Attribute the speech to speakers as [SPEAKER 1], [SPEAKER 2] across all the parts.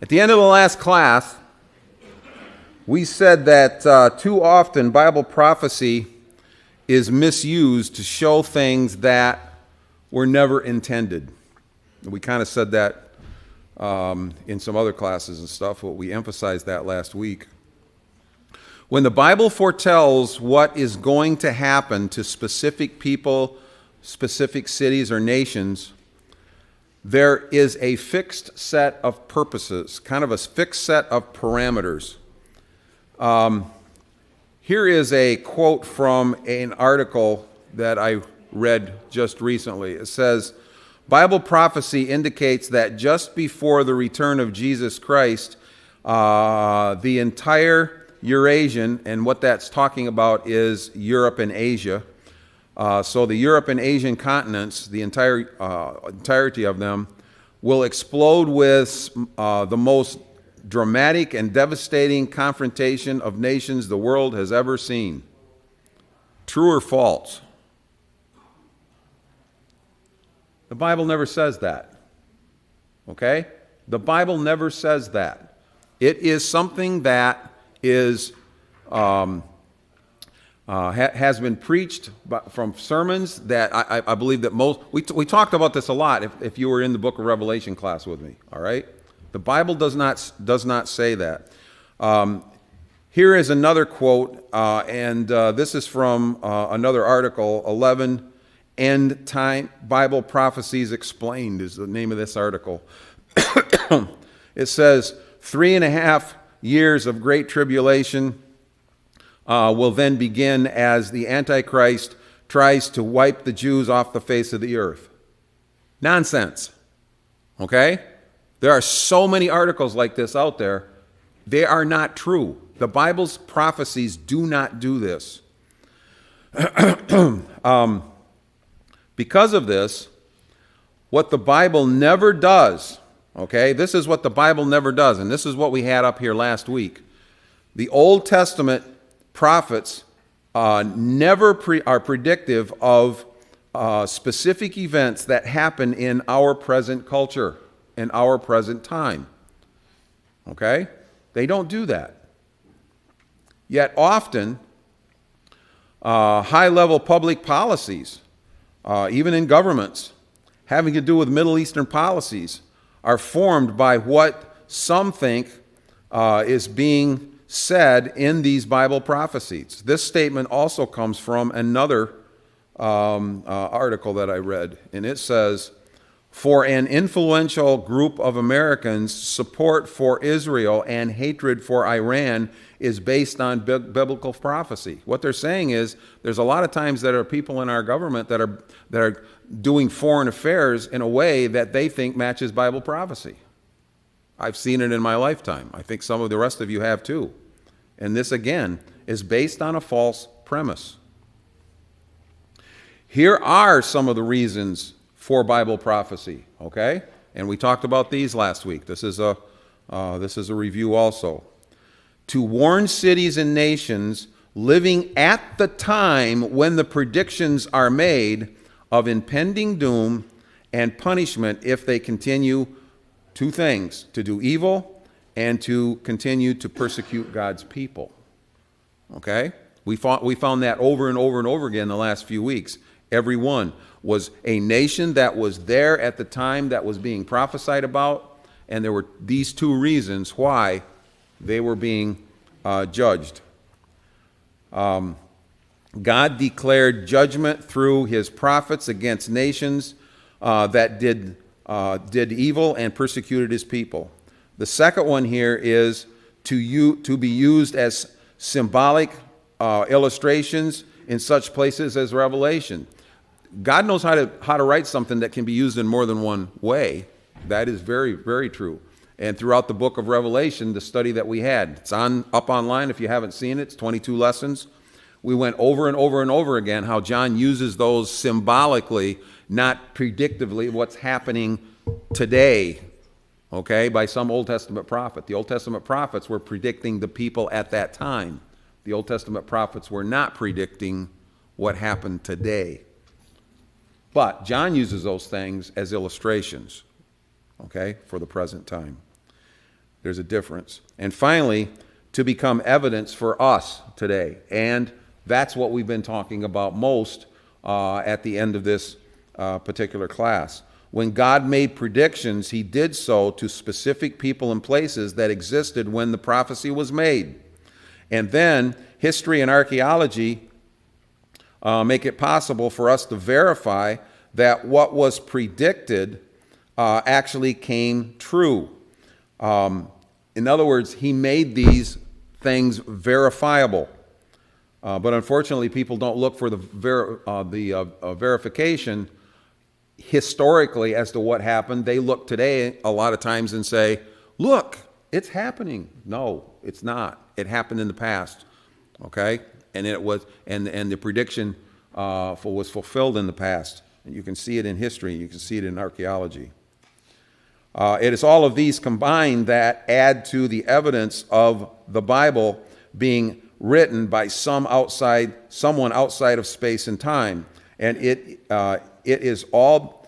[SPEAKER 1] At the end of the last class, we said that too often Bible prophecy is misused to show things that were never intended. We kind of said that in some other classes and stuff, but we emphasized that last week. When the Bible foretells what is going to happen to specific people, specific cities or nations, there is a fixed set of purposes, kind of a fixed set of parameters. Here is a quote from an article that I read just recently. It says, Bible prophecy indicates that just before the return of Jesus Christ, the entire Eurasian, and what that's talking about is Europe and Asia. So the Europe and Asian continents, the entirety of them, will explode with the most dramatic and devastating confrontation of nations the world has ever seen. True or false? The Bible never says that. Okay? The Bible never says that. It is something that is has been preached from sermons that I believe that most, we talked about this a lot if you were in the book of Revelation class with me, all right? The Bible does not say that. Here is another quote, and this is from another article, 11 End Time Bible Prophecies Explained is the name of this article. It says, 3.5 years of great tribulation will then begin as the Antichrist tries to wipe the Jews off the face of the earth. Nonsense. Okay? There are so many articles like this out there. They are not true. The Bible's prophecies do not do this. Because of this, what the Bible never does, okay, this is what the Bible never does, and this is what we had up here last week. The Old Testament prophets never are predictive of specific events that happen in our present culture, in our present time. Okay? They don't do that. Yet often, high-level public policies, even in governments, having to do with Middle Eastern policies, are formed by what some think is being said in these Bible prophecies. This statement also comes from another article that I read, and it says, for an influential group of Americans, support for Israel and hatred for Iran is based on biblical prophecy. What they're saying is there's a lot of times that are people in our government that are doing foreign affairs in a way that they think matches Bible prophecy. I've seen it in my lifetime. I think some of the rest of you have too. And this, again, is based on a false premise. Here are some of the reasons for Bible prophecy, okay? And we talked about these last week. This is a review also. To warn cities and nations living at the time when the predictions are made of impending doom and punishment if they continue two things, to do evil and to continue to persecute God's people. Okay? We found that over and over and over again the last few weeks. Every one was a nation that was there at the time that was being prophesied about, and there were these two reasons why they were being judged. God declared judgment through his prophets against nations that did evil and persecuted his people. The second one here is to be used as symbolic illustrations in such places as Revelation. God knows how to write something that can be used in more than one way. That is very, very true. And throughout the book of Revelation, the study that we had, it's up online if you haven't seen it. It's 22 lessons. We went over and over and over again how John uses those symbolically, not predictively, what's happening today, okay, by some Old Testament prophet. The Old Testament prophets were predicting the people at that time. The Old Testament prophets were not predicting what happened today. But John uses those things as illustrations, okay, for the present time. There's a difference. And finally, to become evidence for us today. And that's what we've been talking about most at the end of this particular class. When God made predictions, he did so to specific people and places that existed when the prophecy was made. And then history and archaeology make it possible for us to verify that what was predicted actually came true. In other words, he made these things verifiable. But unfortunately, people don't look for the verification historically as to what happened. They look today a lot of times and say, look, it's happening. No, it's not. It happened in the past. Okay? And it was, and the prediction was fulfilled in the past. And you can see it in history. You can see it in archaeology. It is all of these combined that add to the evidence of the Bible being written by someone outside of space and time. And it is all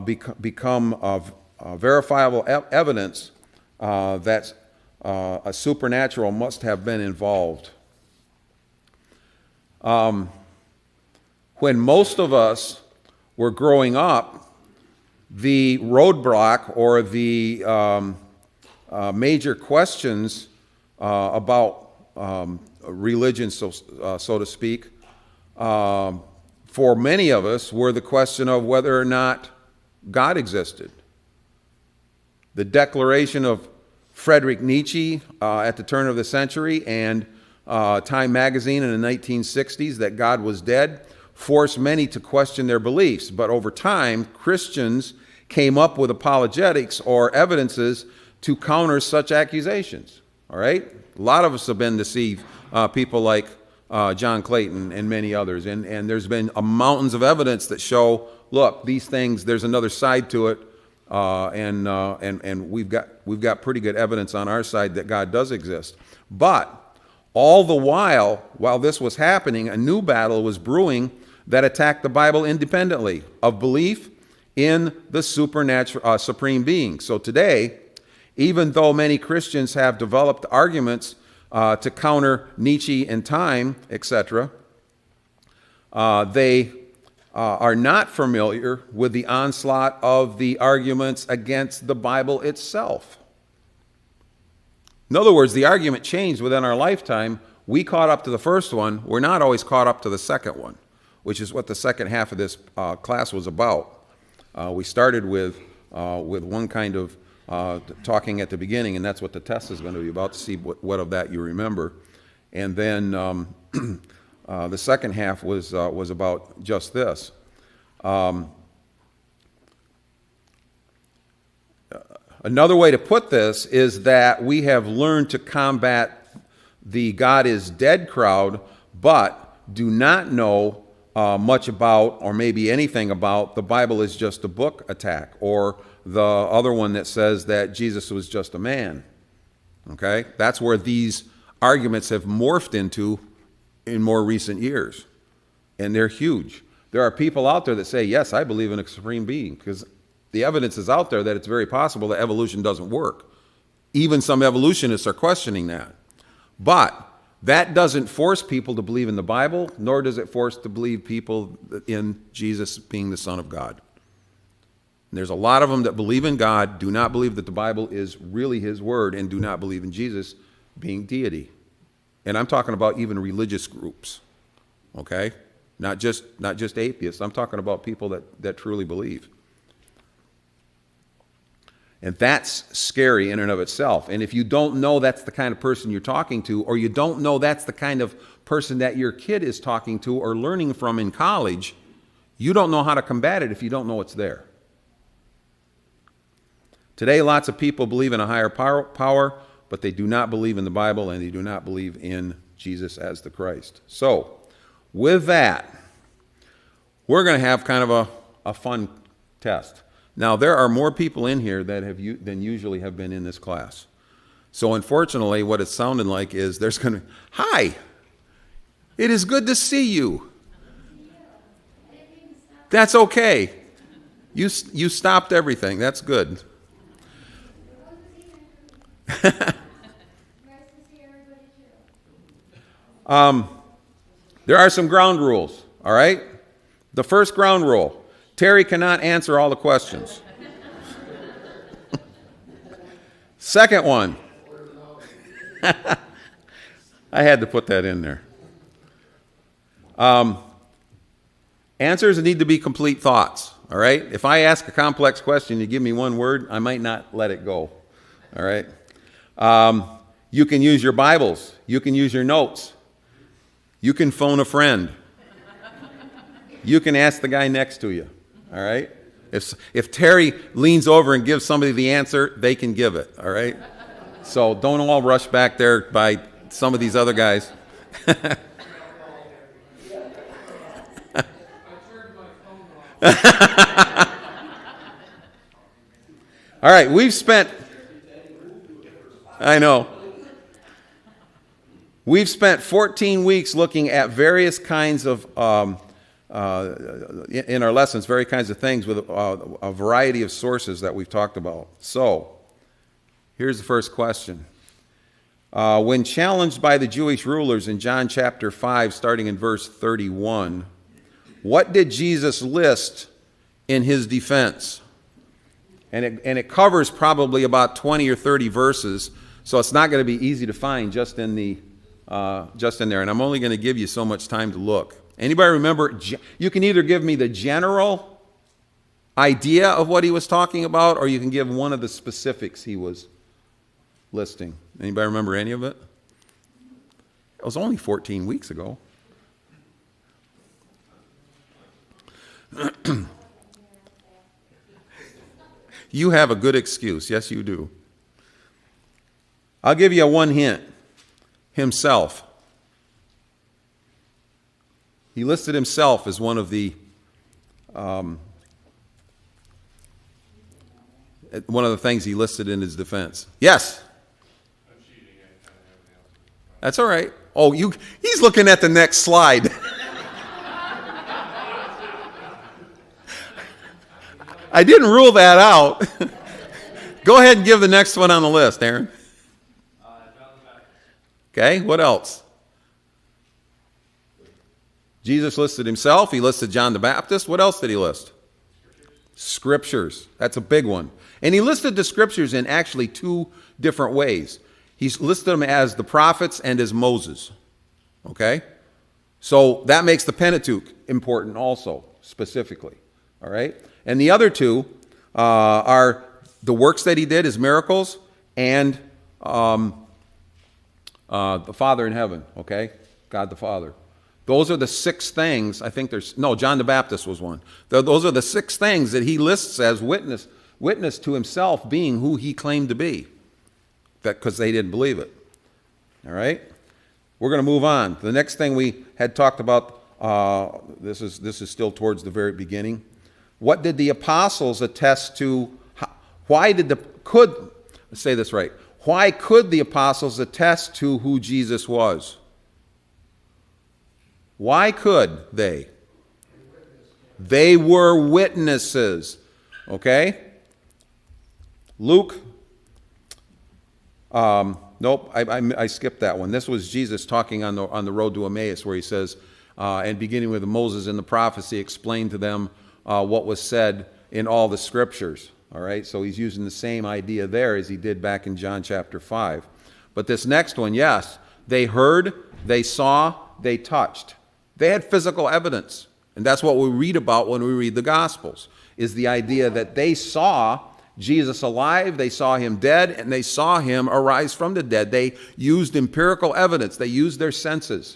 [SPEAKER 1] become verifiable evidence that a supernatural must have been involved. When most of us were growing up, the roadblock or the major questions about religion, so to speak, for many of us were the question of whether or not God existed. The declaration of Friedrich Nietzsche at the turn of the century and Time magazine in the 1960s that God was dead forced many to question their beliefs. But over time, Christians came up with apologetics or evidences to counter such accusations. All right? A lot of us have been to see people like John Clayton and many others. And there's been mountains of evidence that show, look, these things, there's another side to it. And we've got pretty good evidence on our side that God does exist. But all the while this was happening, a new battle was brewing that attacked the Bible independently of belief in the supernatural, supreme being. So today, even though many Christians have developed arguments to counter Nietzsche and time, etc., they are not familiar with the onslaught of the arguments against the Bible itself. In other words, the argument changed within our lifetime. We caught up to the first one. We're not always caught up to the second one, which is what the second half of this class was about. We started with one kind of talking at the beginning, and that's what the test is going to be about, to see what of that you remember. And then the second half was about just this. Another way to put this is that we have learned to combat the God is dead crowd, but do not know much about, or maybe anything about, the Bible is just a book attack, or the other one that says that Jesus was just a man. Okay? That's where these arguments have morphed into in more recent years. And they're huge. There are people out there that say, yes, I believe in a supreme being, because the evidence is out there that it's very possible that evolution doesn't work. Even some evolutionists are questioning that. But that doesn't force people to believe in the Bible, nor does it force to believe people in Jesus being the Son of God. And there's a lot of them that believe in God, do not believe that the Bible is really his word, and do not believe in Jesus being deity. And I'm talking about even religious groups, okay? Not just atheists. I'm talking about people that truly believe. And that's scary in and of itself. And if you don't know that's the kind of person you're talking to, or you don't know that's the kind of person that your kid is talking to or learning from in college, you don't know how to combat it if you don't know it's there. Today, lots of people believe in a higher power, but they do not believe in the Bible, and they do not believe in Jesus as the Christ. So, with that, we're going to have kind of a fun test. Now, there are more people in here that than usually have been in this class. So, unfortunately, what it's sounding like is there's going to, hi, it is good to see you. That's okay. You stopped everything. That's good. There are some ground rules, all right? The first ground rule, Terry cannot answer all the questions. Second one, I had to put that in there. Answers need to be complete thoughts, all right? If I ask a complex question, you give me one word, I might not let it go, all right? You can use your Bibles. You can use your notes. You can phone a friend. You can ask the guy next to you, all right? If Terry leans over and gives somebody the answer, they can give it, all right? So don't all rush back there by some of these other guys. All right, We've spent 14 weeks looking at various kinds of, in our lessons, various kinds of things with a variety of sources that we've talked about. So, here's the first question. When challenged by the Jewish rulers in John chapter 5, starting in verse 31, what did Jesus list in his defense? And it covers probably about 20 or 30 verses, so it's not going to be easy to find just in there. And I'm only going to give you so much time to look. Anybody remember? You can either give me the general idea of what he was talking about, or you can give one of the specifics he was listing. Anybody remember any of it? It was only 14 weeks ago. You have a good excuse. Yes, you do. I'll give you one hint. Himself. He listed himself as one of the things he listed in his defense. Yes. That's all right. Oh, he's looking at the next slide. I didn't rule that out. Go ahead and give the next one on the list, Aaron. Okay, what else? Jesus listed himself. He listed John the Baptist. What else did he list? Scriptures. That's a big one. And he listed the scriptures in actually two different ways. He's listed them as the prophets and as Moses. Okay? So that makes the Pentateuch important also, specifically. All right? And the other two are the works that he did, his miracles, and the Father in heaven, okay? God the Father. Those are the 6 things, I think John the Baptist was one. Those are the 6 things that he lists as witness to himself being who he claimed to be, because they didn't believe it. All right? We're going to move on. The next thing we had talked about, this is still towards the very beginning. What did the apostles attest to? Why could the apostles attest to who Jesus was? Why could they? They were witnesses. Okay? Luke, nope, I skipped that one. This was Jesus talking on the road to Emmaus, where he says, and beginning with Moses and the prophecy, explained to them what was said in all the scriptures. All right, so he's using the same idea there as he did back in John chapter 5. But this next one, yes, they heard, they saw, they touched. They had physical evidence. And that's what we read about when we read the Gospels, is the idea that they saw Jesus alive, they saw him dead, and they saw him arise from the dead. They used empirical evidence. They used their senses.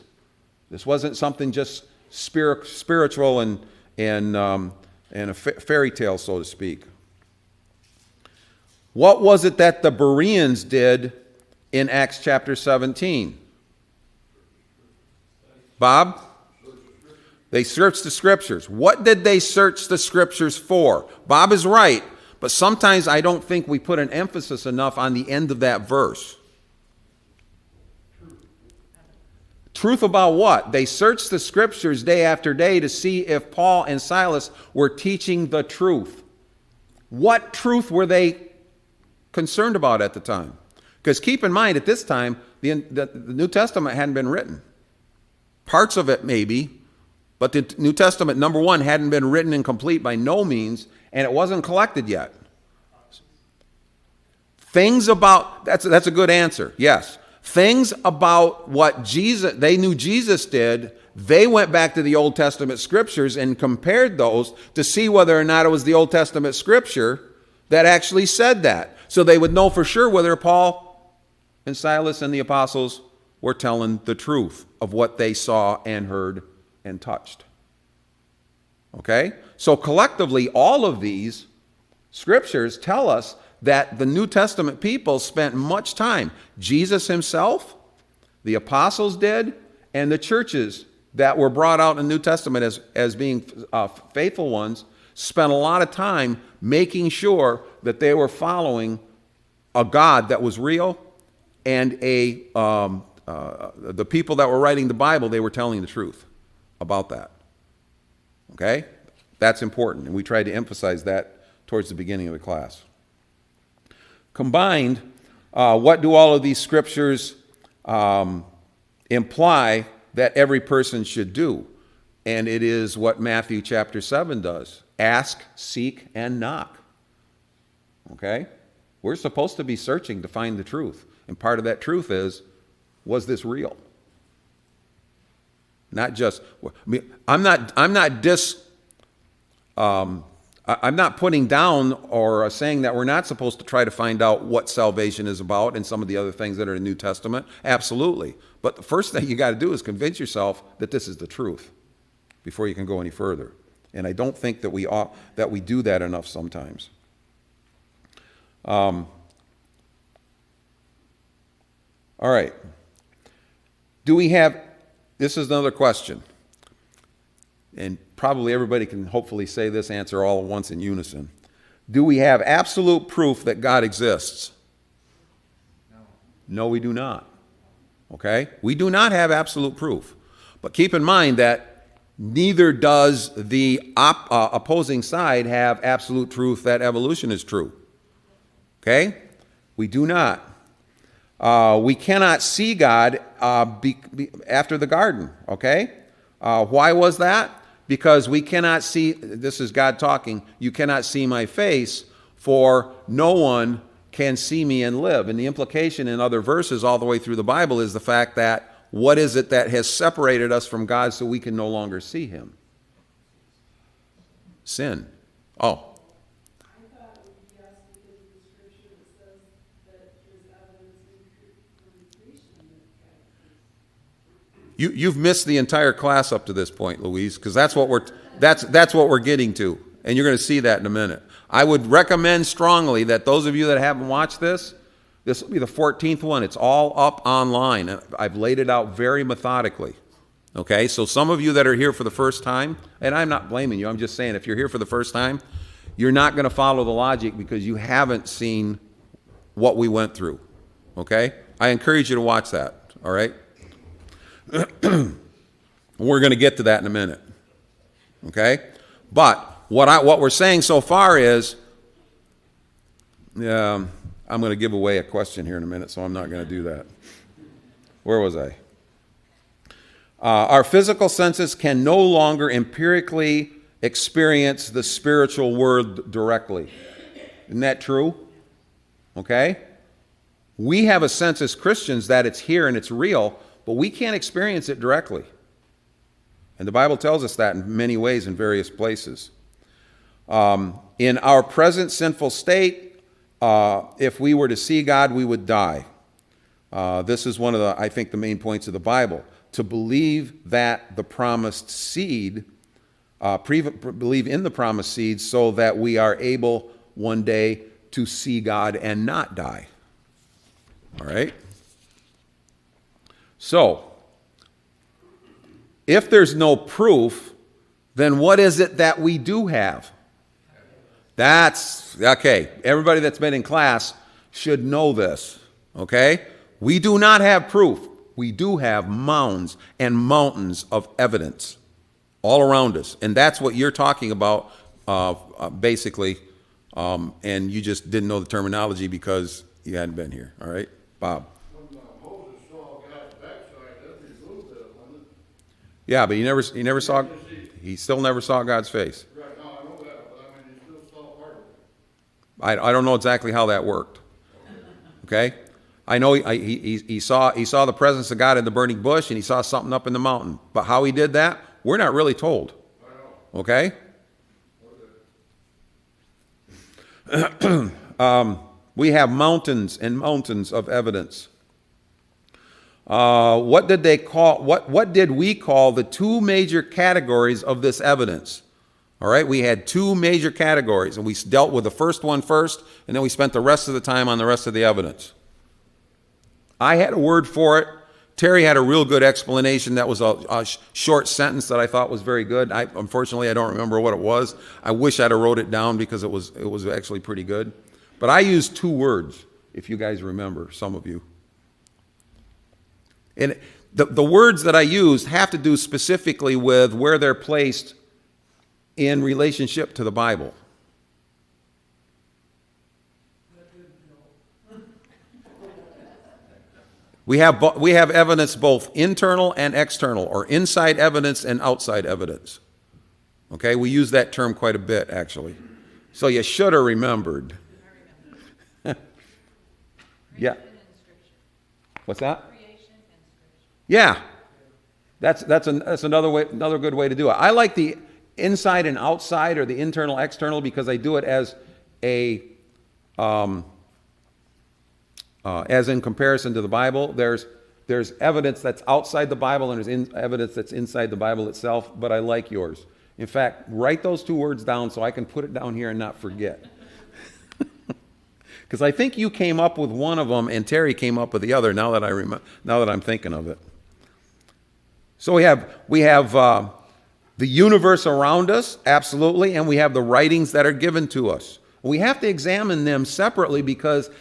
[SPEAKER 1] This wasn't something just spiritual and a fairy tale, so to speak. What was it that the Bereans did in Acts chapter 17? Bob? They searched the scriptures. What did they search the scriptures for? Bob is right, but sometimes I don't think we put an emphasis enough on the end of that verse. Truth about what? They searched the scriptures day after day to see if Paul and Silas were teaching the truth. What truth were they concerned about at the time? Because keep in mind, at this time, the New Testament hadn't been written. Parts of it maybe, but the New Testament, number one, hadn't been written and complete by no means, and it wasn't collected yet. Things about, that's a good answer, yes. Things about what they knew Jesus did, they went back to the Old Testament scriptures and compared those to see whether or not it was the Old Testament scripture that actually said that. So they would know for sure whether Paul and Silas and the apostles were telling the truth of what they saw and heard and touched. Okay? So collectively, all of these scriptures tell us that the New Testament people spent much time. Jesus himself, the apostles did, and the churches that were brought out in the New Testament as being faithful ones spent a lot of time making sure that they were following a God that was real, and the people that were writing the Bible, they were telling the truth about that. Okay? That's important, and we tried to emphasize that towards the beginning of the class. Combined, what do all of these scriptures imply that every person should do? And it is what Matthew chapter 7 does. Ask, seek, and knock. Okay? We're supposed to be searching to find the truth. And part of that truth is, was this real? Not just, I'm not putting down or saying that we're not supposed to try to find out what salvation is about and some of the other things that are in the New Testament. Absolutely. But the first thing you got to do is convince yourself that this is the truth before you can go any further. And I don't think that we do that enough sometimes. All right. This is another question. And probably everybody can hopefully say this answer all at once in unison. Do we have absolute proof that God exists? No, we do not. Okay? We do not have absolute proof. But keep in mind that neither does the opposing side have absolute truth that evolution is true. Okay? We do not. We cannot see God after the garden. Okay? Why was that? Because we cannot see, this is God talking, you cannot see my face, for no one can see me and live. And the implication in other verses all the way through the Bible is the fact that what is it that has separated us from God so we can no longer see him? Sin. Oh.
[SPEAKER 2] I thought it would be yes because of the scripture that says that there's evidence in creation that God exists.
[SPEAKER 1] You've missed the entire class up to this point, Louise, because that's what we're getting to, and you're going to see that in a minute. I would recommend strongly that those of you that haven't watched this will be the 14th one. It's all up online. I've laid it out very methodically. Okay, so some of you that are here for the first time, and I'm not blaming you, I'm just saying if you're here for the first time, you're not going to follow the logic because you haven't seen what we went through. Okay, I encourage you to watch that. All right. We're going to get to that in a minute. Okay? But what we're saying so far is, I'm going to give away a question here in a minute, so I'm not going to do that. Where was I? Our physical senses can no longer empirically experience the spiritual world directly. Isn't that true? Okay? We have a sense as Christians that it's here and it's real, but we can't experience it directly. And the Bible tells us that in many ways in various places. In our present sinful state, if we were to see God, we would die. This is one of the main points of the Bible. To believe that the promised seed, believe in the promised seed so that we are able one day to see God and not die. All right? So, if there's no proof, then what is it that we do have? That's, okay, everybody that's been in class should know this, okay? We do not have proof. We do have mounds and mountains of evidence all around us. And that's what you're talking about, basically, and you just didn't know the terminology because you hadn't been here, all right? Bob.
[SPEAKER 3] When Moses saw God's backside, that removed it, wasn't it?
[SPEAKER 1] Yeah, but he still never saw God's face.
[SPEAKER 3] Right, no, I know that, but I mean, you still saw part of it.
[SPEAKER 1] I don't know exactly how that worked. Okay? I know he saw the presence of God in the burning bush, and he saw something up in the mountain. But how he did that, we're not really told. Okay? We have mountains and mountains of evidence. What did we call the two major categories of this evidence? All right, we had two major categories, and we dealt with the first one first, and then we spent the rest of the time on the rest of the evidence. I had a word for it. Terry had a real good explanation. That was a short sentence that I thought was very good. Unfortunately, I don't remember what it was. I wish I'd have wrote it down because it was actually pretty good. But I used two words, if you guys remember, some of you. And the words that I used have to do specifically with where they're placed in relationship to the Bible. We have evidence both internal and external, or inside evidence and outside evidence. Okay, we use that term quite a bit, actually. So you should have remembered. Yeah. What's that? Yeah. That's another good way to do it. I like the inside and outside, or the internal external, because I do it as as in comparison to the Bible. There's evidence that's outside the Bible, and there's evidence that's inside the Bible itself, but I like yours. In fact, write those two words down so I can put it down here and not forget. Because I think you came up with one of them and Terry came up with the other, now that I'm thinking of it. So we have the universe around us, absolutely, and we have the writings that are given to us. We have to examine them separately, because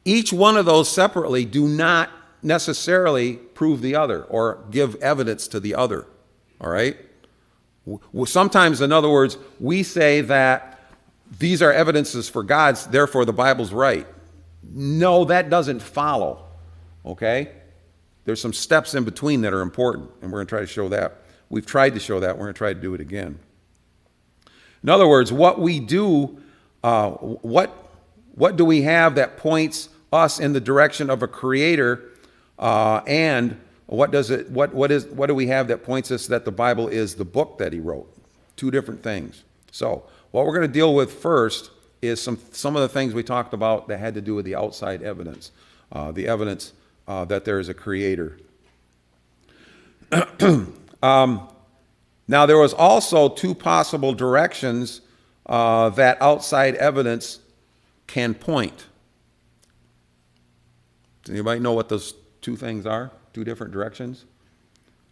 [SPEAKER 1] each one of those separately do not necessarily prove the other or give evidence to the other. All right? Sometimes, in other words, we say that these are evidences for God's, therefore the Bible's right. No, that doesn't follow. Okay? There's some steps in between that are important, and we're going to try to show that. We've tried to show that. We're going to try to do it again. In other words, what we do, what do we have that points us in the direction of a creator, and what do we have that points us that the Bible is the book that he wrote? Two different things. So what we're going to deal with first is some of the things we talked about that had to do with the outside evidence, the evidence that there is a creator. Now, there was also two possible directions that outside evidence can point. Does anybody know what those two things are? Two different directions?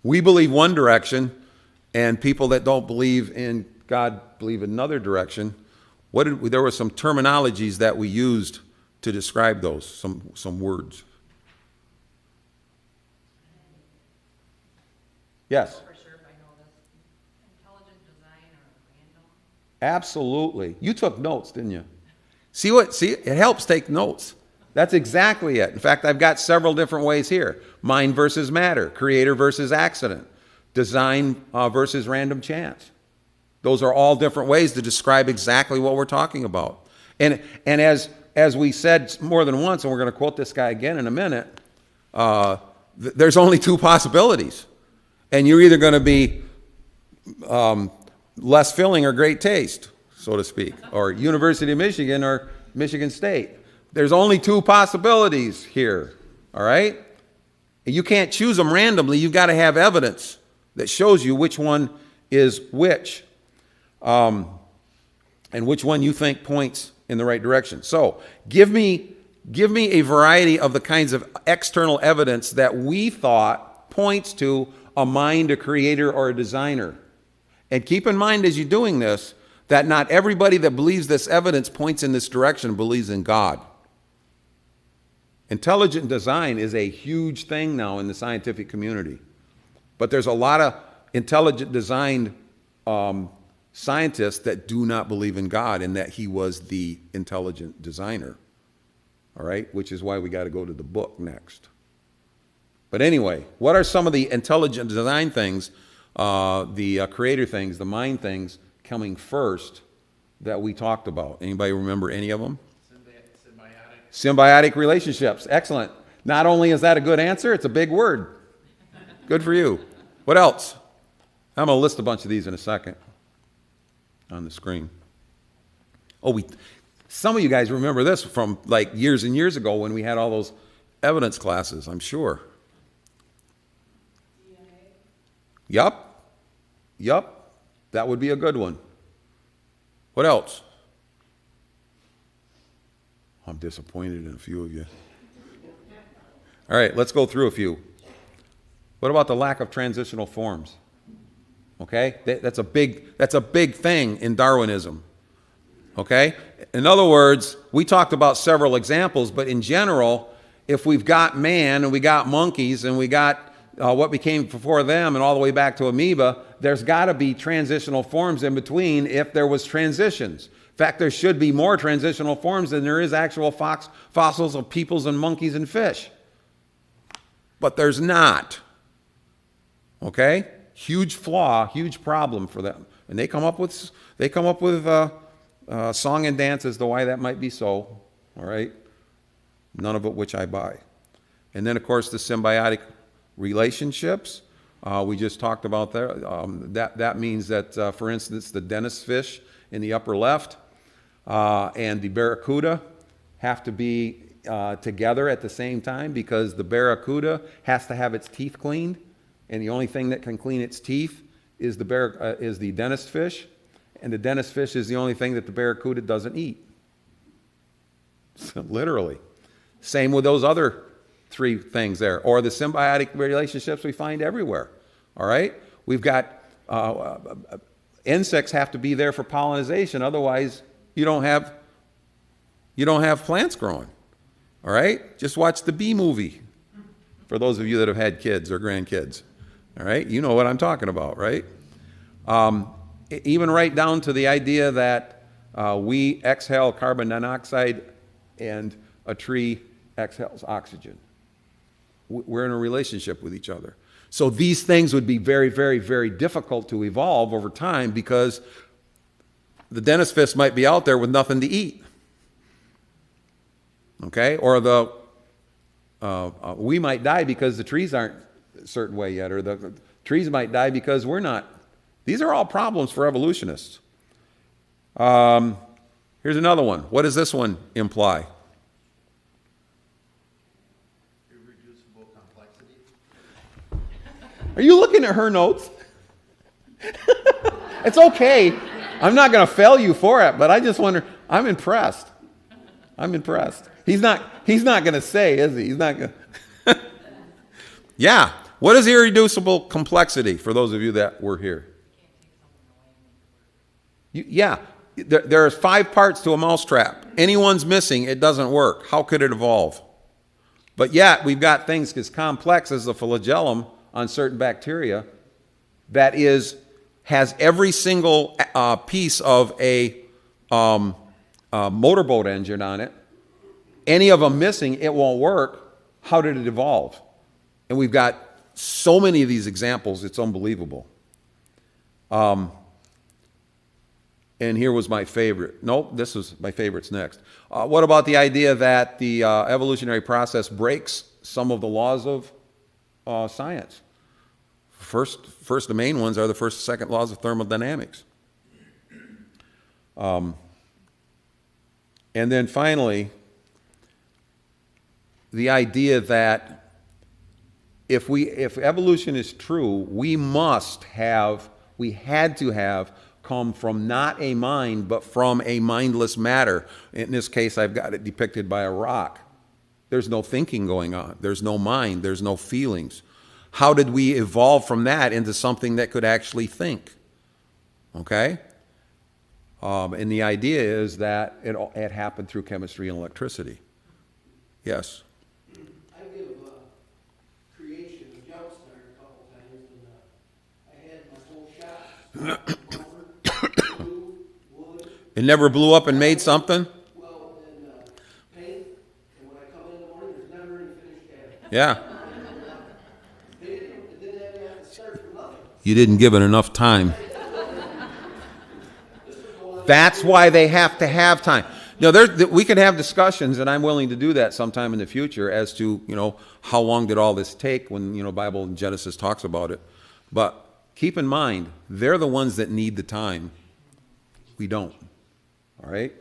[SPEAKER 1] We believe one direction, and people that don't believe in God believe another direction. There were some terminologies that we used to describe those, some words. Yes?
[SPEAKER 4] For sure if I know this. Intelligent design or random.
[SPEAKER 1] Absolutely. You took notes, didn't you? See, it helps take notes. That's exactly it. In fact, I've got several different ways here. Mind versus matter, creator versus accident, design versus random chance. Those are all different ways to describe exactly what we're talking about. And as we said more than once, and we're going to quote this guy again in a minute, there's only two possibilities. And you're either going to be less filling or great taste, so to speak, or University of Michigan or Michigan State. There's only two possibilities here, all right? And you can't choose them randomly. You've got to have evidence that shows you which one is which, and which one you think points in the right direction. So give me a variety of the kinds of external evidence that we thought points to a mind, a creator, or a designer. And keep in mind as you're doing this, that not everybody that believes this evidence points in this direction believes in God. Intelligent design is a huge thing now in the scientific community. But there's a lot of intelligent design scientists that do not believe in God and that he was the intelligent designer. all right, which is why we got to go to the book next. But anyway, what are some of the intelligent design things, the creator things, the mind things coming first that we talked about? Anybody remember any of them? Symbiotic relationships. Excellent. Not only is that a good answer, it's a big word. Good for you. What else? I'm going to list a bunch of these in a second on the screen. Oh, some of you guys remember this from like years and years ago when we had all those evidence classes, I'm sure. Yup. That would be a good one. What else? I'm disappointed in a few of you. All right, let's go through a few. What about the lack of transitional forms? Okay, that's a big thing in Darwinism. Okay, in other words, we talked about several examples, but in general, if we've got man and we got monkeys and we got what became before them and all the way back to amoeba, there's got to be transitional forms in between if there was transitions. In fact, there should be more transitional forms than there is actual fossils of peoples and monkeys and fish. But there's not. Okay? Huge flaw, huge problem for them. And they come up with song and dance as to why that might be so. All right? None of it which I buy. And then, of course, the symbiotic relationships. We just talked about there. That means that, for instance, the dentist fish in the upper left and the barracuda have to be together at the same time because the barracuda has to have its teeth cleaned, and the only thing that can clean its teeth is the dentist fish, and the dentist fish is the only thing that the barracuda doesn't eat. So, literally. Same with those other three things there, or the symbiotic relationships we find everywhere. All right, we've got insects have to be there for pollination, otherwise you don't have plants growing. All right, just watch the Bee Movie. For those of you that have had kids or grandkids, all right, you know what I'm talking about, right? Even right down to the idea that we exhale carbon dioxide and a tree exhales oxygen. We're in a relationship with each other. So these things would be very, very, very difficult to evolve over time because the dentist fish might be out there with nothing to eat. Okay? Or we might die because the trees aren't a certain way yet, or the trees might die because we're not. These are all problems for evolutionists. Here's another one. What does this one imply? Are you looking at her notes? It's okay. I'm not going to fail you for it, but I just wonder. I'm impressed. He's not going to say, is he? He's not going to. Yeah. What is irreducible complexity for those of you that were here? Yeah. There's 5 parts to a mousetrap. Anyone's missing, it doesn't work. How could it evolve? But yet, we've got things as complex as the flagellum on certain bacteria that has every single piece of a motorboat engine on it. Any of them missing, it won't work. How did it evolve? And we've got so many of these examples, it's unbelievable. And here was my favorite. Nope, this is my favorite's next. What about the idea that the evolutionary process breaks some of the laws of science? First, the main ones are the first and second laws of thermodynamics. And then finally, the idea that if evolution is true, we had to have come from not a mind, but from a mindless matter. In this case, I've got it depicted by a rock. There's no thinking going on. There's no mind. There's no feelings. How did we evolve from that into something that could actually think? Okay? And the idea is that it happened through chemistry and electricity. Yes?
[SPEAKER 5] I give creation a jump start a couple times, and I had my whole shop, wood.
[SPEAKER 1] It never blew up and made something?
[SPEAKER 5] Well, and paint, and
[SPEAKER 1] Yeah.
[SPEAKER 5] It didn't have to start from nothing.
[SPEAKER 1] You didn't give it enough time. That's why they have to have time. Now, we could have discussions, and I'm willing to do that sometime in the future as to, how long did all this take when, Bible in Genesis talks about it. But keep in mind, they're the ones that need the time. We don't. All right?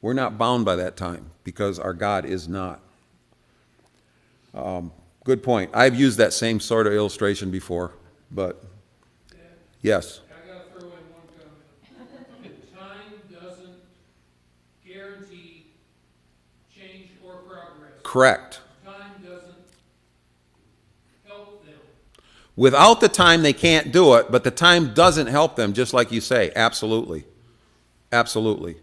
[SPEAKER 1] We're not bound by that time because our God is not. Good point. I've used that same sort of illustration before, but yes.
[SPEAKER 6] I gotta throw in one comment. Time doesn't guarantee change or progress.
[SPEAKER 1] Correct.
[SPEAKER 6] Time doesn't help them.
[SPEAKER 1] Without the time, they can't do it, but the time doesn't help them, just like you say. Absolutely. Absolutely.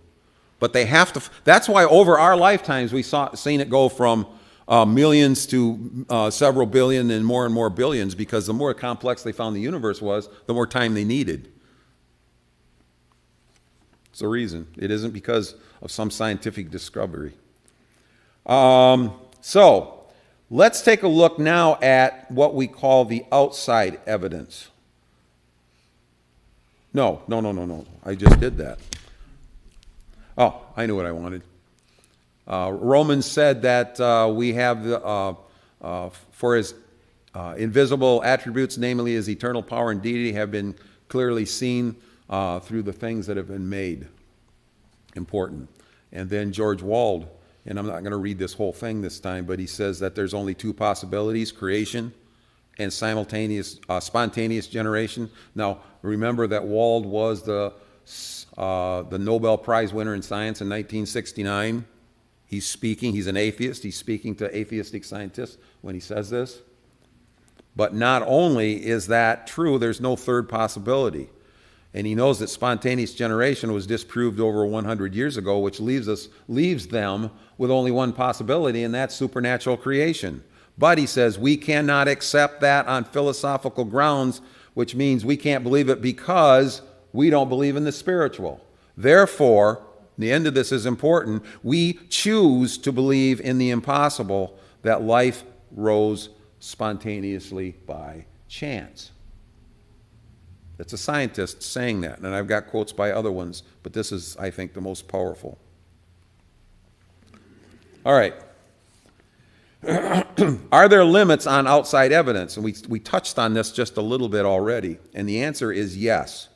[SPEAKER 1] But they have to, that's why over our lifetimes we've seen it go from millions to several billion and more billions, because the more complex they found the universe was, the more time they needed. It's the reason. It isn't because of some scientific discovery. So, let's take a look now at what we call the outside evidence. No. I just did that. Oh, I knew what I wanted. Romans said that we have for his invisible attributes, namely his eternal power and deity, have been clearly seen through the things that have been made. Important. And then George Wald, and I'm not going to read this whole thing this time, but he says that there's only two possibilities: creation and simultaneous, spontaneous generation. Now, remember that Wald was the Nobel Prize winner in science in 1969. He's speaking, he's an atheist, he's speaking to atheistic scientists when he says this. But not only is that true, there's no third possibility. And he knows that spontaneous generation was disproved over 100 years ago, which leaves them with only one possibility, and that's supernatural creation. But he says we cannot accept that on philosophical grounds, which means we can't believe it because we don't believe in the spiritual. Therefore, the end of this is important. We choose to believe in the impossible, that life rose spontaneously by chance. That's a scientist saying that, and I've got quotes by other ones, but this is, I think, the most powerful. All right. Are there limits on outside evidence? And we touched on this just a little bit already, and the answer is yes.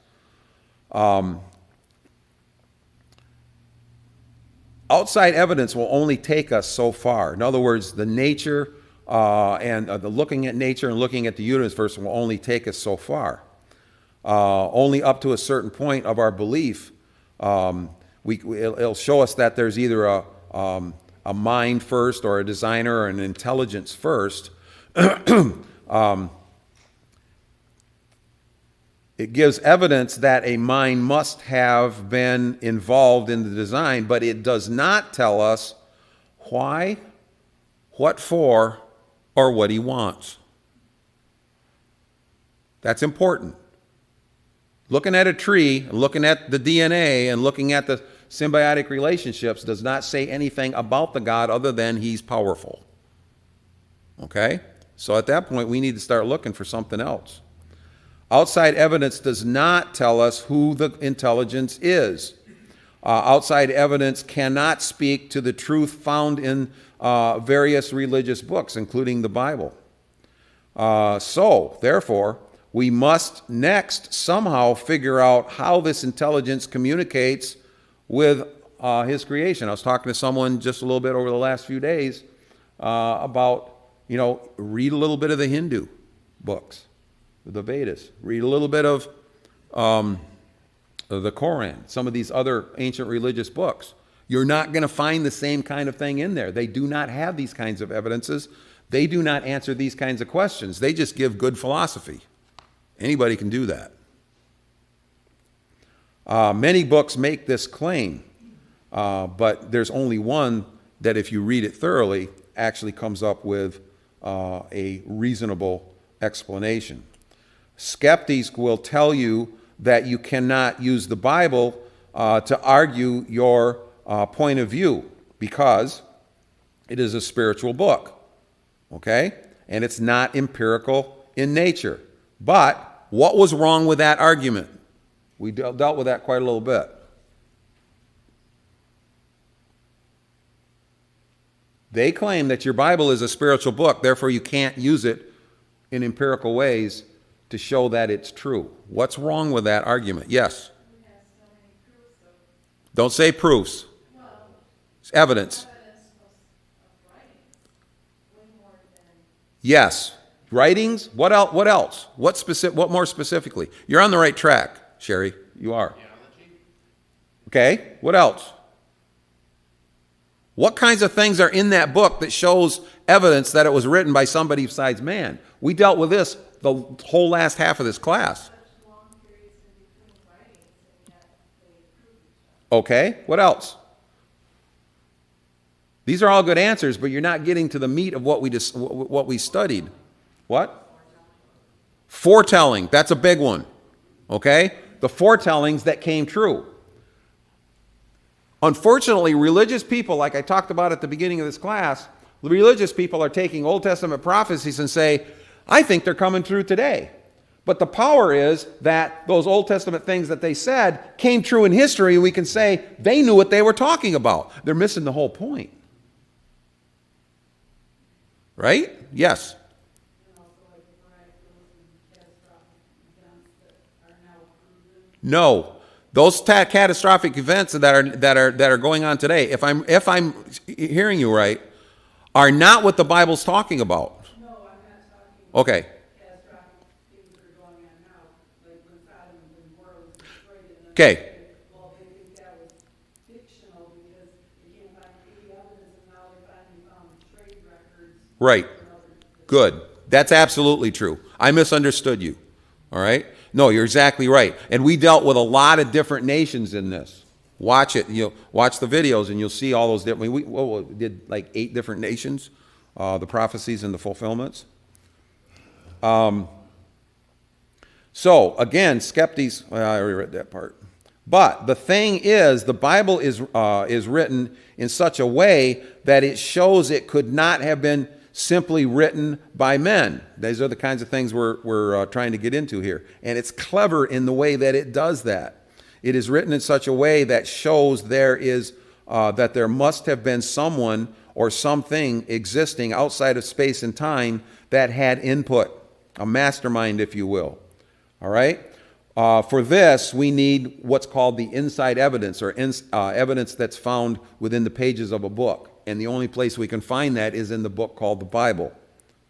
[SPEAKER 1] Outside evidence will only take us so far. In other words, the nature and the looking at nature and looking at the universe will only take us so far. Only up to a certain point of our belief, it'll show us that there's either a mind first, or a designer, or an intelligence first. It gives evidence that a mind must have been involved in the design, but it does not tell us why, what for, or what he wants. That's important. Looking at a tree, looking at the DNA, and looking at the symbiotic relationships does not say anything about the God other than he's powerful. Okay? So at that point, we need to start looking for something else. Outside evidence does not tell us who the intelligence is. Outside evidence cannot speak to the truth found in various religious books, including the Bible. So, therefore, we must next somehow figure out how this intelligence communicates with his creation. I was talking to someone just a little bit over the last few days about, read a little bit of the Hindu books, the Vedas. Read a little bit of the Koran, some of these other ancient religious books. You're not going to find the same kind of thing in there. They do not have these kinds of evidences. They do not answer these kinds of questions. They just give good philosophy. Anybody can do that. Many books make this claim, but there's only one that, if you read it thoroughly, actually comes up with a reasonable explanation. Skeptics will tell you that you cannot use the Bible to argue your point of view because it is a spiritual book. Okay? And it's not empirical in nature. But what was wrong with that argument? We dealt with that quite a little bit. They claim that your Bible is a spiritual book, therefore you can't use it in empirical ways to show that it's true. What's wrong with that argument? Yes?
[SPEAKER 2] We have so many proofs of,
[SPEAKER 1] Don't say proofs.
[SPEAKER 2] well,
[SPEAKER 1] It's evidence.
[SPEAKER 2] evidence of writings, way more than,
[SPEAKER 1] Yes. Writings? What else? What else? What more specifically? You're on the right track, Sherry. You are. Okay. What else? What kinds of things are in that book that shows evidence that it was written by somebody besides man? We dealt with this the whole last half of this class.
[SPEAKER 2] such long periods in between writings, and yet they prove each other.
[SPEAKER 1] Okay. What else? These are all good answers, but you're not getting to the meat of what we studied. What? Foretelling. That's a big one. Okay? The foretellings that came true. Unfortunately, religious people, like I talked about at the beginning of this class, religious people are taking Old Testament prophecies and say, I think they're coming true today. But the power is that those Old Testament things that they said came true in history, and we can say they knew what they were talking about. They're missing the whole point. Right? Yes.
[SPEAKER 2] And also like miraculous and catastrophic events that are now proven.
[SPEAKER 1] No. Those catastrophic events that are going on today, if I'm hearing you right, are not what the Bible's talking about.
[SPEAKER 2] No, I'm not talking
[SPEAKER 1] Okay.
[SPEAKER 2] catastrophic things that are going on now, like when Sodom and Gomorrah was destroyed. And then
[SPEAKER 1] Okay.
[SPEAKER 2] they say, well, they think that was fictional because they can't find any evidence, and now they finally found trade records.
[SPEAKER 1] Right.
[SPEAKER 2] and other-
[SPEAKER 1] Good. That's absolutely true. I misunderstood you. All right? No, you're exactly right. And we dealt with a lot of different nations in this. Watch it. Watch the videos, and you'll see all those different. We did like 8 different nations, the prophecies and the fulfillments. So again, skeptics. Well, I already read that part. But the thing is, the Bible is written in such a way that it shows it could not have been simply written by men. These are the kinds of things we're trying to get into here. And it's clever in the way that it does that. It is written in such a way that shows that there must have been someone or something existing outside of space and time that had input, a mastermind, if you will. All right? For this, we need what's called the inside evidence, or evidence that's found within the pages of a book. And the only place we can find that is in the book called the Bible.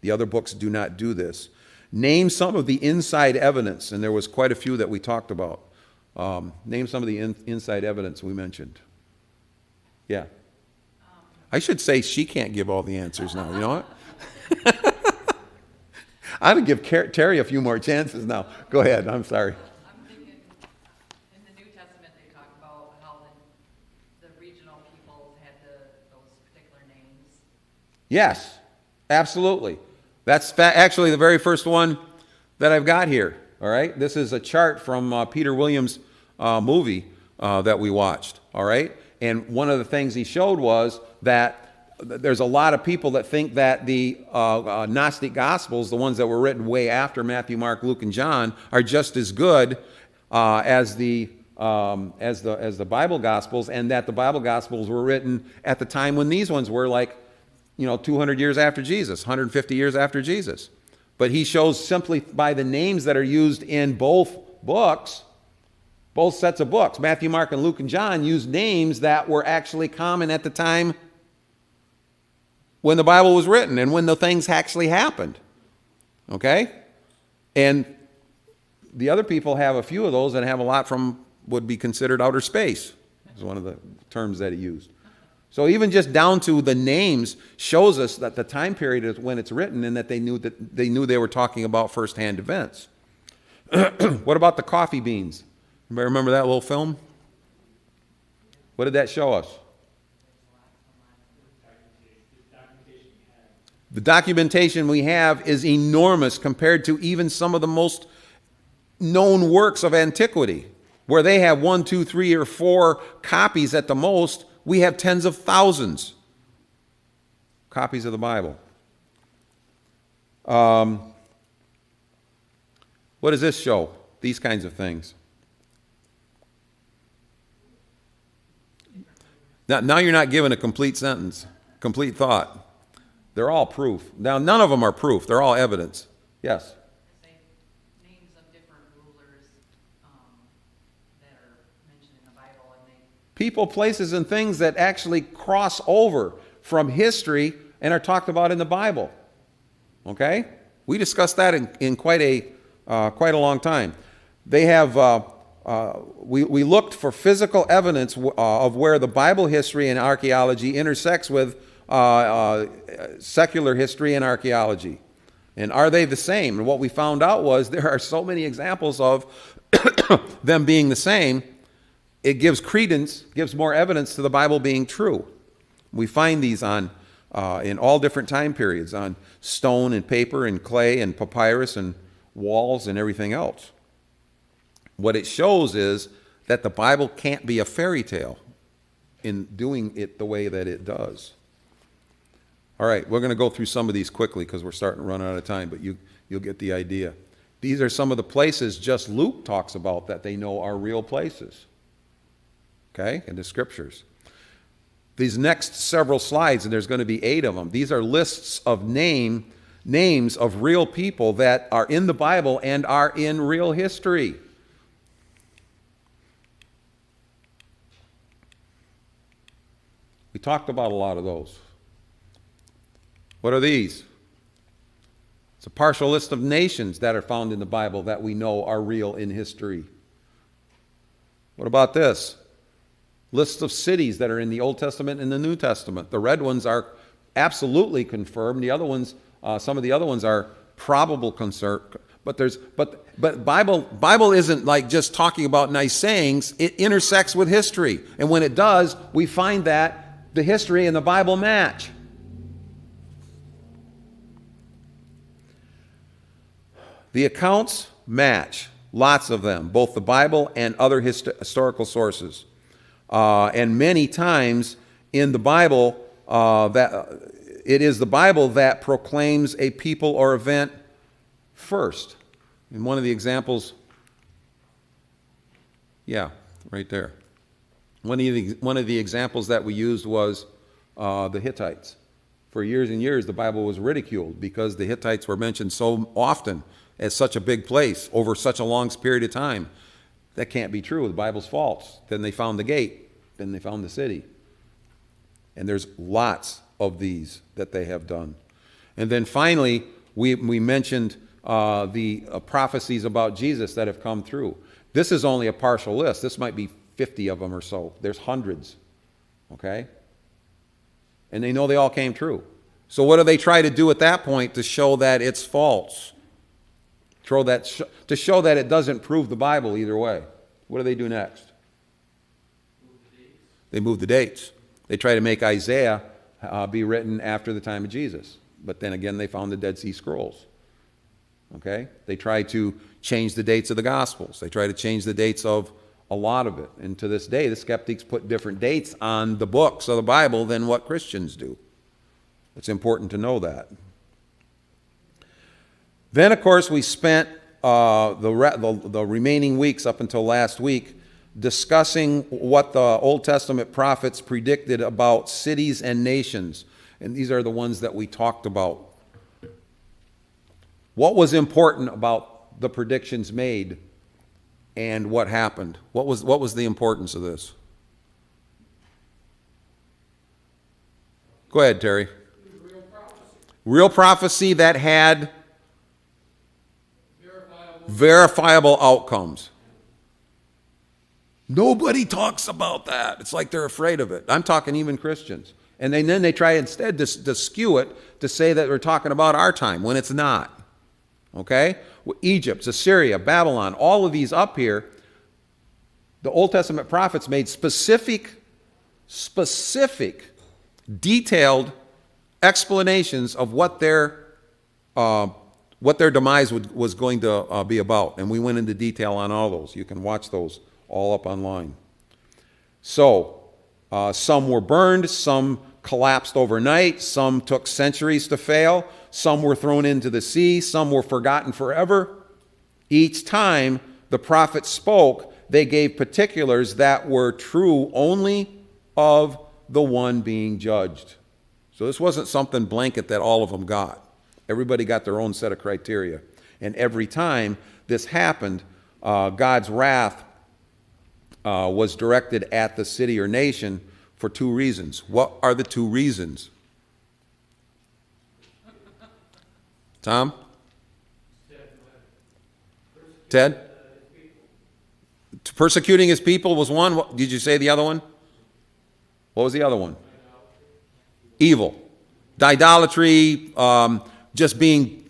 [SPEAKER 1] The other books do not do this. Name some of the inside evidence, and there was quite a few that we talked about. Name some of the inside evidence we mentioned. Yeah. I should say she can't give all the answers now. You know what? I'm going to give Terry a few more chances now. Go ahead. I'm sorry.
[SPEAKER 4] I'm thinking, in the New Testament, they talk about how the regional peoples had those particular names.
[SPEAKER 1] Yes, absolutely. That's actually the very first one that I've got here. All right. This is a chart from Peter Williams' movie that we watched. All right. And one of the things he showed was that there's a lot of people that think that the Gnostic Gospels, the ones that were written way after Matthew, Mark, Luke, and John, are just as good as the Bible Gospels, and that the Bible Gospels were written at the time when these ones were, like, 200 years after Jesus, 150 years after Jesus. But he shows simply by the names that are used in both books, both sets of books, Matthew, Mark, and Luke, and John, used names that were actually common at the time when the Bible was written and when the things actually happened. Okay? And the other people have a few of those and have a lot from would be considered outer space, is one of the terms that he used. So even just down to the names shows us that the time period is when it's written, and that they knew they were talking about firsthand events. What about the coffee beans? Anybody remember that little film? What did that show us? The documentation we have is enormous compared to even some of the most known works of antiquity, where they have 1, 2, 3, or 4 copies at the most. We have tens of thousands copies of the Bible. What does this show? These kinds of things. Now you're not given a complete sentence, complete thought. They're all proof. Now, none of them are proof. They're all evidence. Yes?
[SPEAKER 4] Say names of different rulers that are mentioned in the Bible, and they
[SPEAKER 1] People, places, and things that actually cross over from history and are talked about in the Bible. Okay? We discussed that in quite a long time. They have, we looked for physical evidence of where the Bible history and archaeology intersects with secular history and archaeology. And are they the same? And what we found out was there are so many examples of them being the same, it gives credence, gives more evidence to the Bible being true. We find these in all different time periods, on stone and paper and clay and papyrus and walls and everything else. What it shows is that the Bible can't be a fairy tale in doing it the way that it does. All right, we're going to go through some of these quickly because we're starting to run out of time, but you'll get the idea. These are some of the places just Luke talks about that they know are real places, okay, in the Scriptures. These next several slides, and there's going to be 8 of them, these are lists of names of real people that are in the Bible and are in real history. We talked about a lot of those. What are these? It's a partial list of nations that are found in the Bible that we know are real in history. What about this? Lists of cities that are in the Old Testament and the New Testament. The red ones are absolutely confirmed. The other ones, some of the other ones are probable concern. But Bible isn't like just talking about nice sayings. It intersects with history, and when it does, we find that the history and the Bible match. The accounts match, lots of them, both the Bible and other historical sources. And many times in the Bible, that it is the Bible that proclaims a people or event first. And one of the examples, yeah, right there. One of the examples that we used was the Hittites. For years and years, the Bible was ridiculed because the Hittites were mentioned so often as such a big place over such a long period of time. That can't be true. The Bible's false. Then they found the gate. Then they found the city. And there's lots of these that they have done. And then finally, we mentioned the prophecies about Jesus that have come through. This is only a partial list. This might be 50 of them or so. There's hundreds. Okay? And they know they all came true. So what do they try to do at that point to show that it's false? To show that it doesn't prove the Bible either way. What do they do next? They move the dates. They try to make Isaiah be written after the time of Jesus. But then again, they found the Dead Sea Scrolls. Okay? They try to change the dates of the Gospels. They try to change the dates of a lot of it. And to this day, the skeptics put different dates on the books of the Bible than what Christians do. It's important to know that. Then, of course, we spent the remaining weeks up until last week discussing what the Old Testament prophets predicted about cities and nations. And these are the ones that we talked about. What was important about the predictions made and what happened? What was the importance of this? Go ahead, Terry. Real prophecy that had verifiable outcomes. Nobody talks about that. It's like they're afraid of it. I'm talking even Christians. And then they try instead to skew it to say that we're talking about our time when it's not. Okay? Egypt, Assyria, Babylon, all of these up here, the Old Testament prophets made specific, detailed explanations of what their demise was going to be about. And we went into detail on all those. You can watch those all up online. So, some were burned, some collapsed overnight, some took centuries to fail, some were thrown into the sea, some were forgotten forever. Each time the prophet spoke, they gave particulars that were true only of the one being judged. So this wasn't something blanket that all of them got. Everybody got their own set of criteria. And every time this happened, God's wrath was directed at the city or nation for two reasons. What are the two reasons? Tom? Ted? Persecuting his people was one. What, did you say the other one? What was the other one? Evil. Idolatry, just being,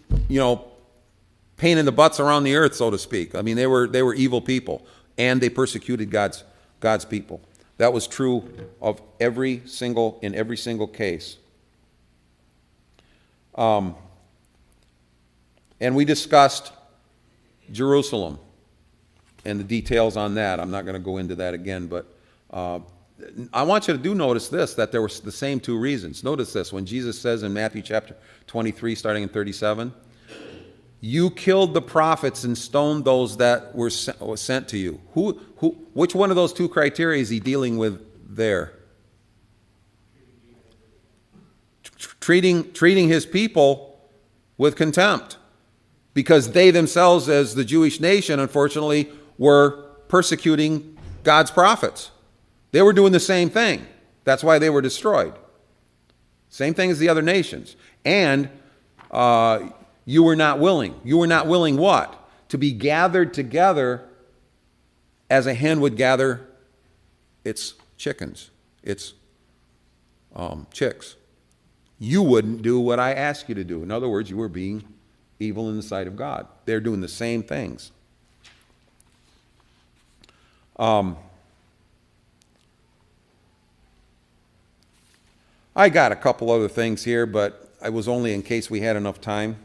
[SPEAKER 1] pain in the butts around the earth, so to speak. I mean, they were evil people, and they persecuted God's people. That was true of every single case. And we discussed Jerusalem and the details on that. I'm not going to go into that again, but I want you to notice this, that there were the same two reasons. Notice this, when Jesus says in Matthew chapter 23, starting in 37, you killed the prophets and stoned those that were sent to you. Which one of those two criteria is he dealing with there? Treating his people with contempt, because they themselves, as the Jewish nation, unfortunately, were persecuting God's prophets. They were doing the same thing. That's why they were destroyed. Same thing as the other nations. And you were not willing. You were not willing what? To be gathered together as a hen would gather its chickens, its chicks. You wouldn't do what I asked you to do. In other words, you were being evil in the sight of God. They're doing the same things. I got a couple other things here, but I was only in case we had enough time.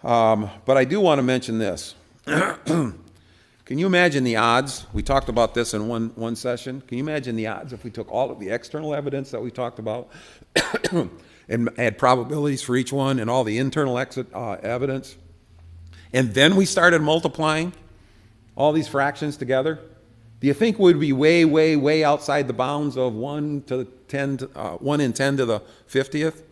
[SPEAKER 1] But I do want to mention this. Can you imagine the odds? We talked about this in one session. Can you imagine the odds if we took all of the external evidence that we talked about and had probabilities for each one and all the internal evidence, and then we started multiplying all these fractions together? Do you think we'd be way, way, way outside the bounds of 1 in 10 to the 50th?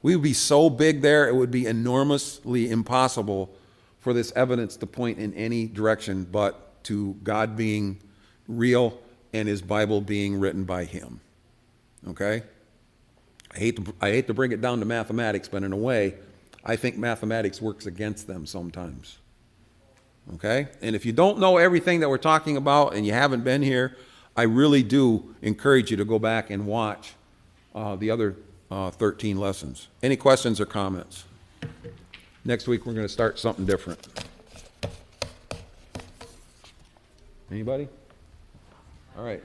[SPEAKER 1] We would be so big there, it would be enormously impossible for this evidence to point in any direction but to God being real and his Bible being written by him. Okay? I hate to bring it down to mathematics, but in a way, I think mathematics works against them sometimes. Okay? And if you don't know everything that we're talking about and you haven't been here, I really do encourage you to go back and watch the other 13 lessons. Any questions or comments? Next week we're going to start something different. Anybody? All right.